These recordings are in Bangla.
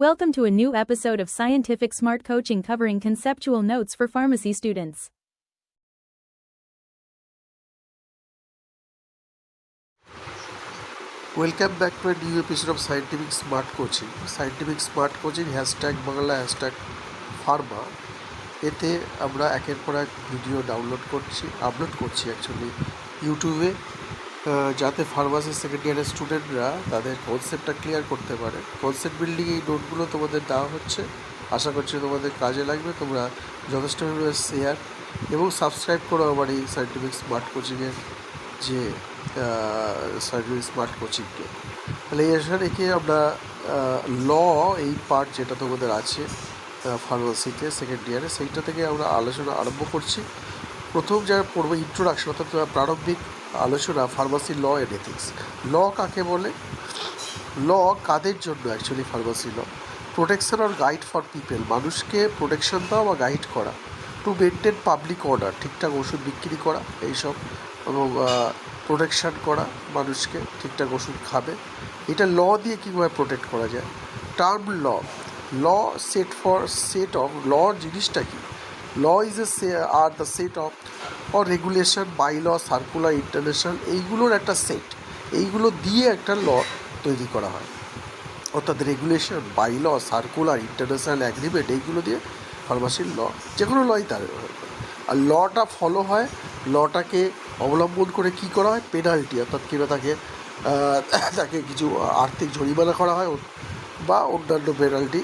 Welcome to a new episode of Scientific Smart Coaching covering conceptual notes for pharmacy students. Welcome back to a new episode of Scientific Smart Coaching. Scientific Smart Coaching #Bangla #Pharma এতে আমরা একের পর এক ভিডিও আপলোড করছি অ্যাকচুয়ালি ইউটিউবে, যাতে ফার্মাসি সেকেন্ড ইয়ারের স্টুডেন্টরা তাদের কনসেপ্টটা ক্লিয়ার করতে পারে। কনসেপ্ট বিল্ডিং এই নোটগুলো তোমাদের দেওয়া হচ্ছে, আশা করছি তোমাদের কাজে লাগবে। তোমরা যথেষ্ট শেয়ার এবং সাবস্ক্রাইব করো আমার এই সায়েন্টিফিক স্মার্ট কোচিংয়ের যে সায়েন্টিফিক স্মার্ট কোচিংকে। তাহলে এর একে আমরা এই পার্ট যেটা তোমাদের আছে ফার্মাসিতে সেকেন্ড ইয়ারে, সেইটা থেকে আমরা আলোচনা আরম্ভ করছি। প্রথম যারা পড়বো ইন্ট্রোডাকশন, অর্থাৎ প্রারম্ভিক আলোচনা pharmacy law and ethics. Law কাকে বলে, ল কাদের জন্য অ্যাকচুয়ালি ফার্মাসি ল? প্রোটেকশন আর গাইড ফর পিপল, মানুষকে প্রোটেকশন দেওয়া বা গাইড করা, টু মেনটেন পাবলিক অর্ডার, ঠিকঠাক ওষুধ বিক্রি করা এইসব, এবং প্রোটেকশান করা, মানুষকে ঠিকঠাক ওষুধ খাবে। এটা ল দিয়ে কীভাবে প্রোটেক্ট করা যায়। Term law set of law জিনিসটা কি? Law is are the set of or regulation, bylaw, circular, international, এইগুলোর একটা সেট, এইগুলো দিয়ে একটা ল তৈরি করা হয়। অর্থাৎ regulation, bylaw, circular, international agreement, এইগুলো দিয়ে ফার্মাসির ল, যে কোনো লই তার। আর লটা ফলো হয়, লটাকে অবলম্বন করে কি করা হয়? পেনাল্টি, অর্থাৎ কিনা তাকে কিছু আর্থিক জরিমানা করা হয় বা অন্যান্য পেনাল্টি,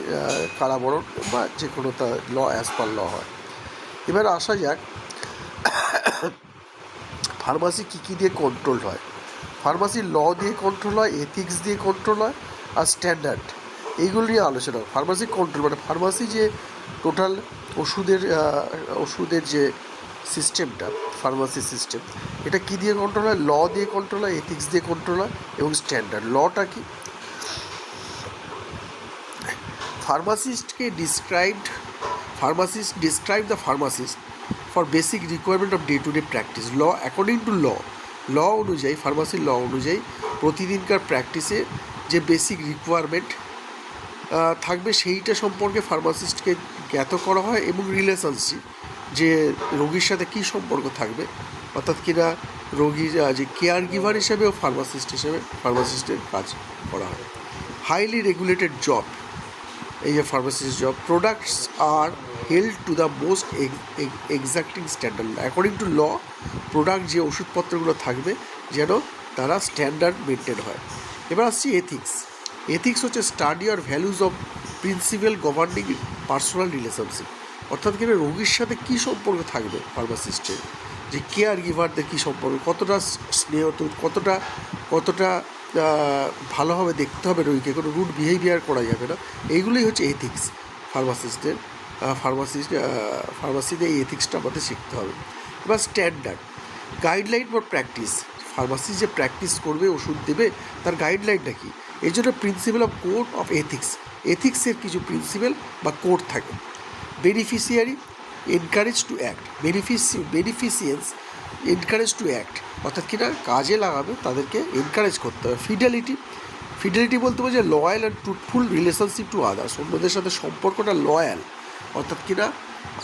কারাবরণ বা যে কোনো ল অ্যাজ পার ল হয়। এবার আসা যাক ফার্মাসি কী দিয়ে কন্ট্রোল হয়। ফার্মাসি ল দিয়ে কন্ট্রোল হয়, এথিক্স দিয়ে কন্ট্রোল হয়, আর স্ট্যান্ডার্ড, এইগুলো নিয়ে আলোচনা হয়। ফার্মাসি কন্ট্রোল মানে ফার্মাসি যে টোটাল ওষুধের যে সিস্টেমটা, ফার্মাসি সিস্টেম, এটা কী দিয়ে কন্ট্রোল হয়? ল দিয়ে কন্ট্রোল হয়, এথিক্স দিয়ে কন্ট্রোল হয় এবং স্ট্যান্ডার্ড। লটা কি? Pharmacist describe the pharmacist for basic requirement of day-to-day practice. Law, according to ল অনুযায়ী, ফার্মাসির ল অনুযায়ী প্রতিদিনকার প্র্যাকটিসে যে বেসিক রিকোয়ারমেন্ট থাকবে সেইটা সম্পর্কে ফার্মাসিস্টকে জ্ঞাত করা হয়, এবং রিলেশনশিপ, যে রোগীর সাথে কী সম্পর্ক থাকবে, অর্থাৎ কিনা রোগীর যে কেয়ার গিভার হিসেবেও ফার্মাসিস্টের কাজ করা হয়। হাইলি রেগুলেটেড জব, এই যে pharmacist job. Products are held to the most exacting standard. According to law, product যে ওষুধপত্রগুলো থাকবে যেন তারা স্ট্যান্ডার্ড মেনটেন হয়। এবার আসছি এথিক্স। এথিক্স হচ্ছে স্টাডি আর values of principle governing personal relationship, অর্থাৎ কিনা রোগীর সাথে কী সম্পর্ক থাকবে ফার্মাসিস্টের, যে কেয়ার গিভারদের কী সম্পর্ক, কতটা স্নেহ, কতটা ভালোভাবে দেখতে হবে রোগীকে, কোনো রুড বিহেভিয়ার করা যাবে না। এইগুলোই হচ্ছে এথিক্স ফার্মাসিতে এই এথিক্সটা আমাদের শিখতে হবে। এবার standard, guideline for practice, pharmacy যে প্র্যাকটিস করবে, ওষুধ দেবে, তার গাইডলাইনটা কী? এই জন্য প্রিন্সিপাল অফ কোড অফ এথিক্সের কিছু প্রিন্সিপাল বা কোড থাকে। Beneficiary encourage to act, beneficence encourage to act, অর্থাৎ কিনা কাজে লাগাবে তাদেরকে এনকারেজ করতে হবে। ফিডেলিটি বলতে বোঝে loyal and truthful relationship to others, অন্যদের সাথে সম্পর্কটা লয়াল, অর্থাৎ কিনা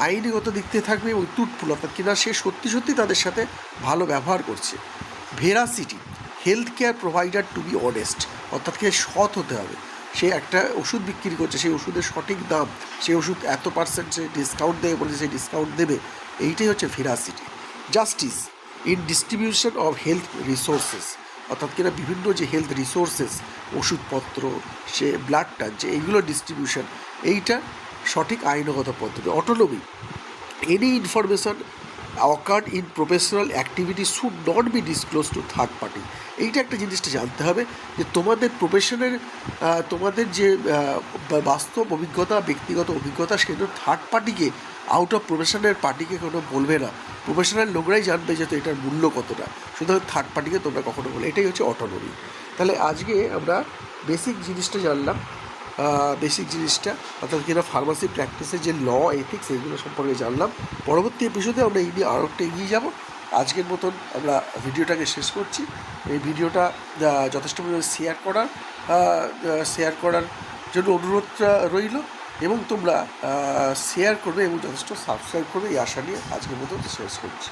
আইনগত দিক থেকে থাকবে, এবং ট্রুথফুল, অর্থাৎ কিনা সে সত্যি তাদের সাথে ভালো ব্যবহার করছে। Veracity, health care provider to be honest, অর্থাৎ কি সৎ হতে হবে। সে একটা ওষুধ বিক্রি করছে, সেই ওষুধের সঠিক দাম, সেই ওষুধ এত পার্সেন্ট সে ডিসকাউন্ট দেবে বলে সেই ডিসকাউন্ট দেবে, এইটাই হচ্ছে veracity. Justice in distribution of health resources, অর্থাৎ কিনা বিভিন্ন যে হেলথ রিসোর্সেস, ওষুধপত্র, সে ব্লাডটা, যে এইগুলো ডিস্ট্রিবিউশন, এইটা সঠিক আইনগত পদ্ধতি। Autonomy, any information accord in professional activity should not be disclose to third party. এইটা একটা জিনিসটা জানতে হবে যে তোমাদের প্রফেশনের, তোমাদের যে বাস্তব অভিজ্ঞতা, ব্যক্তিগত অভিজ্ঞতা, সেগুলো থার্ড পার্টিকে, আউট অফ প্রফেশনের পার্টিকে কোনো বলবে না। প্রফেশনাল লোকরাই জানবে যে তো এটার মূল্য কতটা, সুতরাং থার্ড পার্টিকে তোমরা কখনো বলে। এটাই হচ্ছে অটোনমি। তাহলে আজকে আমরা বেসিক জিনিসটা জানলাম, অর্থাৎ কিনা ফার্মাসি প্র্যাকটিসের যে ল, এথিক্স, এইগুলো সম্পর্কে জানলাম। পরবর্তী এপিসোডে আমরা এই নিয়ে আরও একটা এগিয়ে যাব। আজকের মতন আমরা ভিডিওটাকে শেষ করছি। এই ভিডিওটা যথেষ্ট পরিমাণে শেয়ার করার জন্য অনুরোধটা রইল, এবং তোমরা শেয়ার করবে এবং যথেষ্ট সাবস্ক্রাইব করবে, এই আশা নিয়ে আজকের মতো শেষ করছি।